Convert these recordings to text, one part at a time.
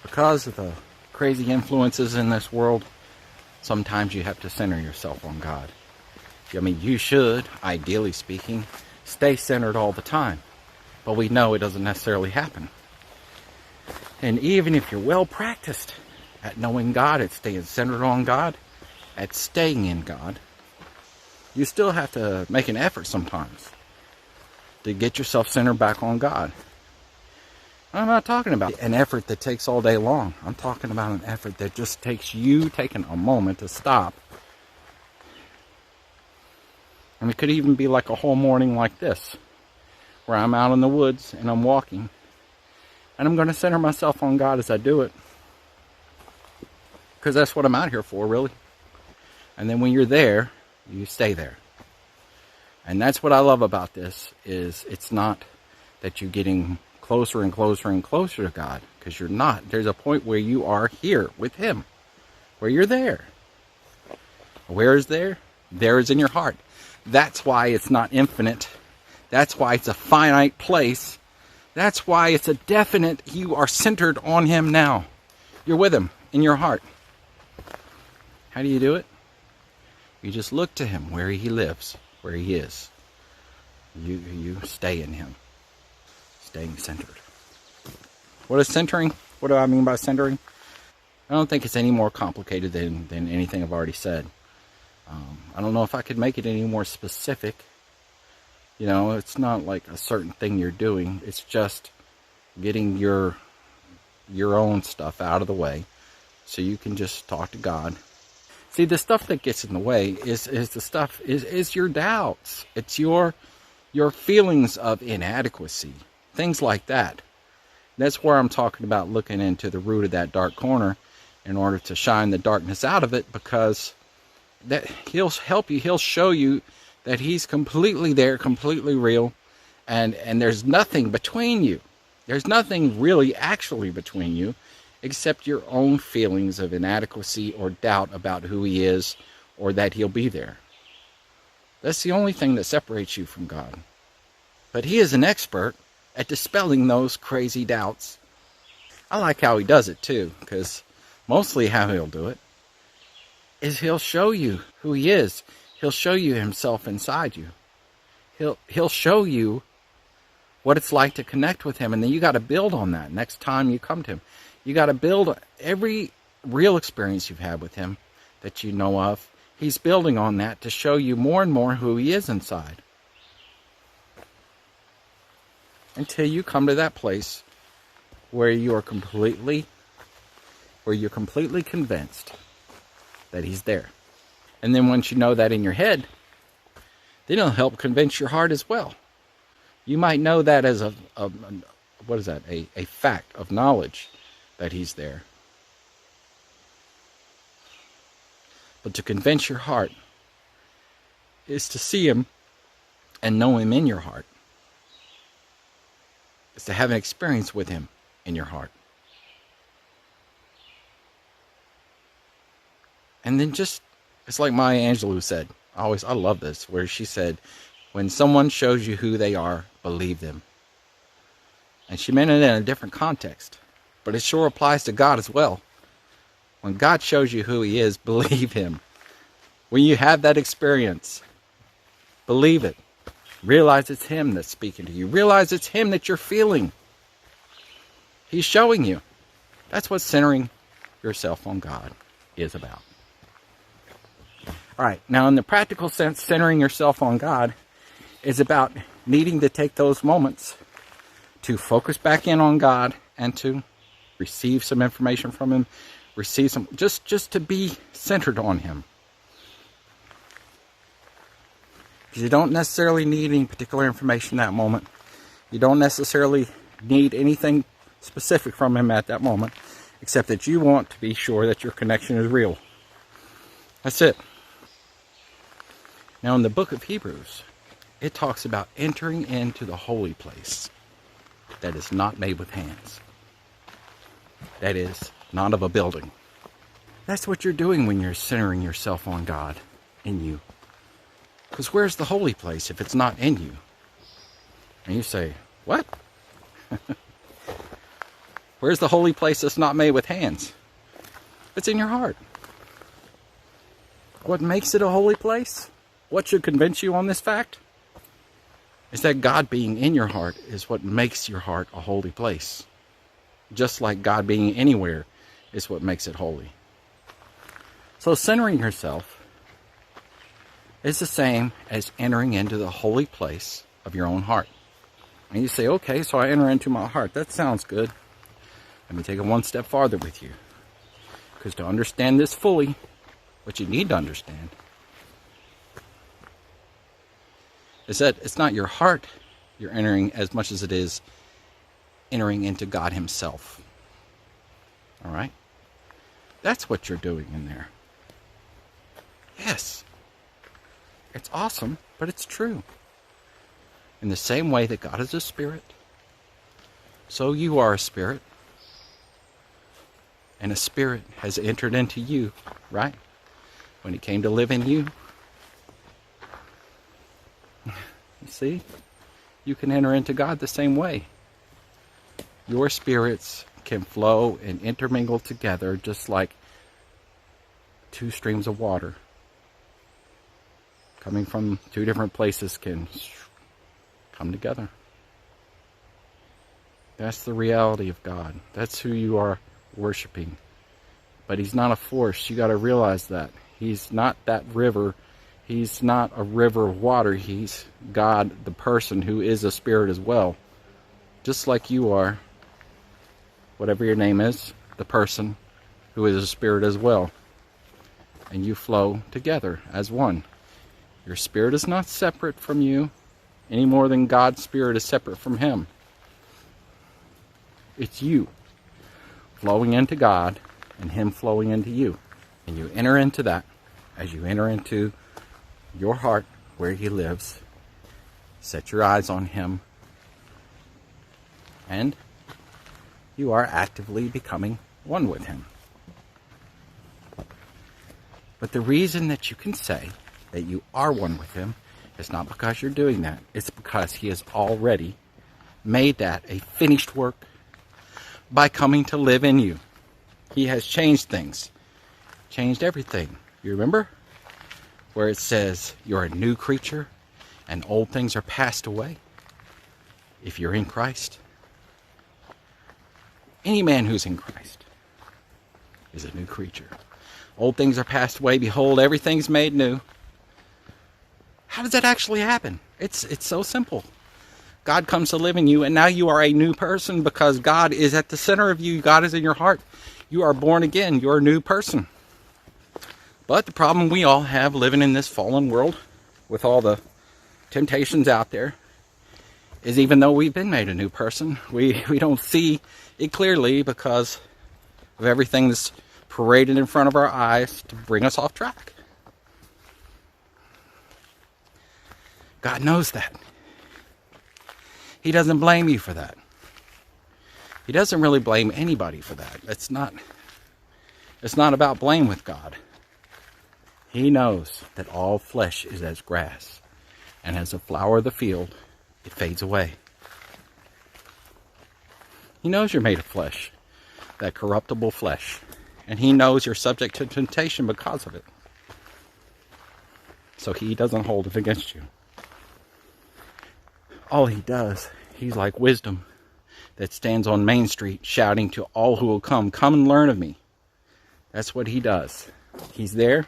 Because of the crazy influences in this world, sometimes you have to center yourself on God. I mean, you should, ideally speaking, stay centered all the time. But we know it doesn't necessarily happen. And even if you're well practiced at knowing God, at staying centered on God, at staying in God, you still have to make an effort sometimes to get yourself centered back on God. I'm not talking about an effort that takes all day long. I'm talking about an effort that just takes you taking a moment to stop. And it could even be like a whole morning like this, where I'm out in the woods and I'm walking. And I'm going to center myself on God as I do it. Because that's what I'm out here for, really. And then when you're there, you stay there. And that's what I love about this, is it's not that you're getting closer and closer and closer to God, because you're not. There's a point where you are here with Him, where you're there. Where is there? There is in your heart. That's why it's not infinite. That's why it's a finite place. That's why it's a definite, you are centered on Him now. You're with Him in your heart. How do you do it? You just look to Him where He lives, where He is. You stay in Him. Staying centered. What is centering? What do I mean by centering? I don't think it's any more complicated than anything I've already said. I don't know if I could make it any more specific. You know, it's not like a certain thing you're doing. It's just getting your own stuff out of the way so you can just talk to God. See, the stuff that gets in the way is your doubts. It's your feelings of inadequacy. Things like that. That's where I'm talking about looking into the root of that dark corner in order to shine the darkness out of it, because that He'll help you. He'll show you that He's completely there, completely real, and there's nothing between you. There's nothing really actually between you except your own feelings of inadequacy or doubt about who He is or that He'll be there. That's the only thing that separates you from God. But He is an expert at dispelling those crazy doubts. I like how He does it too, because mostly how He'll do it is He'll show you who He is. He'll show you Himself inside you. He'll show you what it's like to connect with Him, and then you got to build on that next time you come to Him. You got to build every real experience you've had with Him that you know of. He's building on that to show you more and more who He is inside. Until you come to that place where you're completely convinced that He's there. And then once you know that in your head, then it'll help convince your heart as well. You might know that as a fact of knowledge that He's there. But to convince your heart is to see Him and know Him in your heart. It's to have an experience with Him in your heart. And then it's like Maya Angelou said. I love this, where she said, when someone shows you who they are, believe them. And she meant it in a different context. But it sure applies to God as well. When God shows you who He is, believe Him. When you have that experience, believe it. Realize it's Him that's speaking to you. Realize it's Him that you're feeling. He's showing you. That's what centering yourself on God is about. All right, now in the practical sense, centering yourself on God is about needing to take those moments to focus back in on God and to receive some information from Him, receive some, just to be centered on Him. Because you don't necessarily need any particular information at that moment. You don't necessarily need anything specific from Him at that moment, except that you want to be sure that your connection is real. That's it. Now in the book of Hebrews, it talks about entering into the holy place that is not made with hands. That is, not of a building. That's what you're doing when you're centering yourself on God in you. Because where's the holy place if it's not in you? And you say, what? Where's the holy place that's not made with hands? It's in your heart. What makes it a holy place? What should convince you on this fact? Is that God being in your heart is what makes your heart a holy place. Just like God being anywhere is what makes it holy. So centering yourself is the same as entering into the holy place of your own heart. And you say, okay, so I enter into my heart. That sounds good. Let me take it one step farther with you. Because to understand this fully, what you need to understand is that it's not your heart you're entering as much as it is entering into God himself. All right? That's what you're doing in there. Yes. It's awesome, but it's true. In the same way that God is a spirit, so you are a spirit. And a spirit has entered into you, right? When he came to live in you. You see? You can enter into God the same way. Your spirits can flow and intermingle together just like two streams of water coming from two different places can come together. That's the reality of God. That's who you are worshiping. But he's not a force. You got to realize that. He's not that river. He's not a river of water. He's God, the person who is a spirit as well. Just like you are, whatever your name is, the person who is a spirit as well. And you flow together as one. Your spirit is not separate from you any more than God's spirit is separate from him. It's you flowing into God and him flowing into you. And you enter into that as you enter into your heart where he lives. Set your eyes on him. And you are actively becoming one with him. But the reason that you can say that you are one with him is not because you're doing that. It's because he has already made that a finished work by coming to live in you. He has changed things. Changed everything. You remember? Where it says you're a new creature and old things are passed away. If you're in Christ. Any man who's in Christ is a new creature. Old things are passed away. Behold, everything's made new. How does that actually happen? It's so simple. God comes to live in you, and now you are a new person because God is at the center of you. God is in your heart. You are born again. You're a new person. But the problem we all have living in this fallen world with all the temptations out there is even though we've been made a new person, we don't see it clearly because of everything that's paraded in front of our eyes to bring us off track. God knows that. He doesn't blame you for that. He doesn't really blame anybody for that. It's not about blame with God. He knows that all flesh is as grass, and as a flower of the field, it fades away. He knows you're made of flesh, that corruptible flesh, and he knows you're subject to temptation because of it. So he doesn't hold it against you. All he does, he's like wisdom that stands on Main Street shouting to all who will come and learn of me. That's what he does. He's there.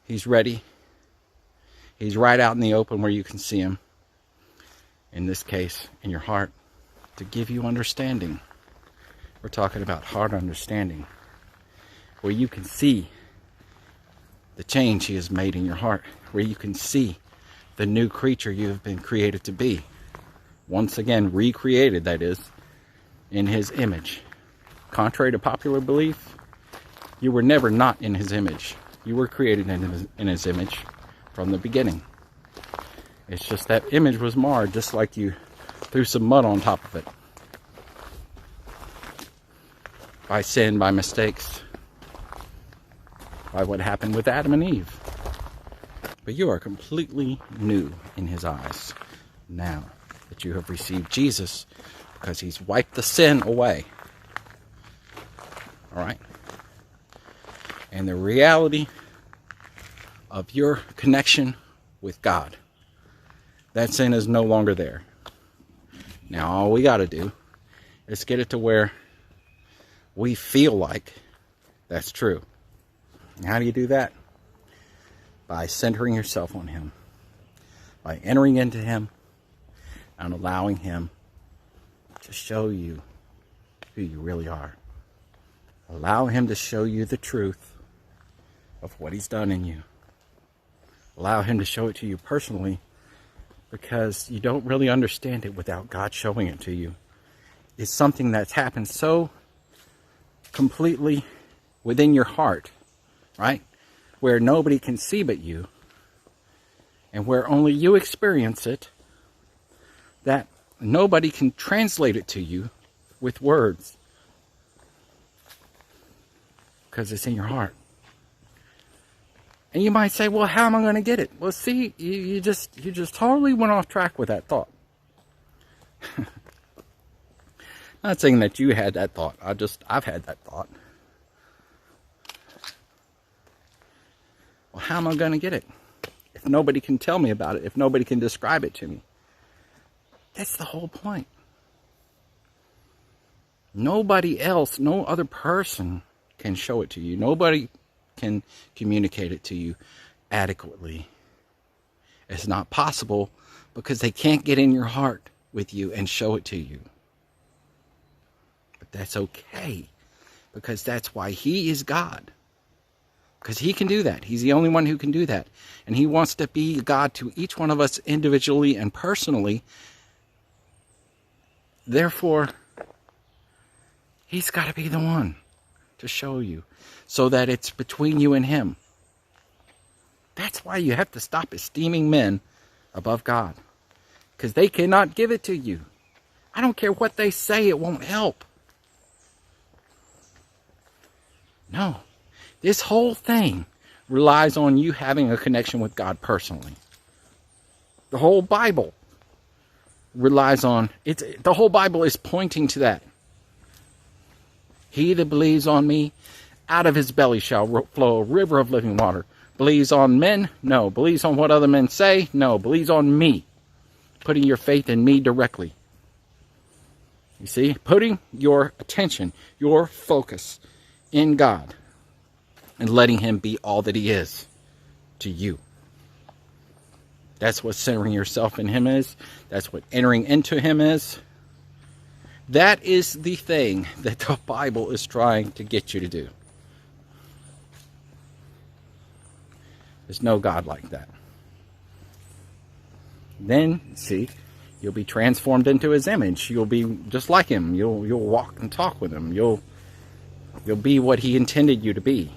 He's ready. He's right out in the open where you can see him. In this case, in your heart, to give you understanding. We're talking about heart understanding. Where you can see the change he has made in your heart. Where you can see the new creature you have been created to be. Once again, recreated, that is, in his image. Contrary to popular belief, you were never not in his image. You were created in his image from the beginning. It's just that image was marred, just like you threw some mud on top of it. By sin, by mistakes, by what happened with Adam and Eve. But you are completely new in his eyes now that you have received Jesus, because he's wiped the sin away All right? And the reality of your connection with God, that sin is no longer there. Now, all we got to do is get it to where we feel like that's true. And how do you do that? By centering yourself on Him, by entering into Him and allowing Him to show you who you really are. Allow Him to show you the truth of what He's done in you. Allow Him to show it to you personally, because you don't really understand it without God showing it to you. It's something that's happened so completely within your heart, right? Where nobody can see but you, and where only you experience it, that nobody can translate it to you with words, because it's in your heart. And you might say, well, how am I going to get it? Well, see, you just totally went off track with that thought. Not saying that you had that thought. I've had that thought. Well, how am I going to get it? If nobody can tell me about it, if nobody can describe it to me. That's the whole point. Nobody else, no other person can show it to you. Nobody can communicate it to you adequately. It's not possible because they can't get in your heart with you and show it to you. But that's okay, because that's why He is God. Because He can do that. He's the only one who can do that. And He wants to be God to each one of us individually and personally. Therefore, He's got to be the one to show you, so that it's between you and Him. That's why you have to stop esteeming men above God, because they cannot give it to you. I don't care what they say, it won't help. No, this whole thing relies on you having a connection with God personally. The whole Bible relies on it. The whole Bible is pointing to that. He that believes on me, out of his belly shall flow a river of living water. Believes on men? No. Believes on what other men say? No. Believes on me. Putting your faith in me directly. You see? Putting your attention, your focus in God, and letting Him be all that He is to you. That's what centering yourself in Him is. That's what entering into Him is. That is the thing that the Bible is trying to get you to do. There's no God like that. Then, see, you'll be transformed into His image. You'll be just like Him. You'll walk and talk with Him. You'll be what He intended you to be.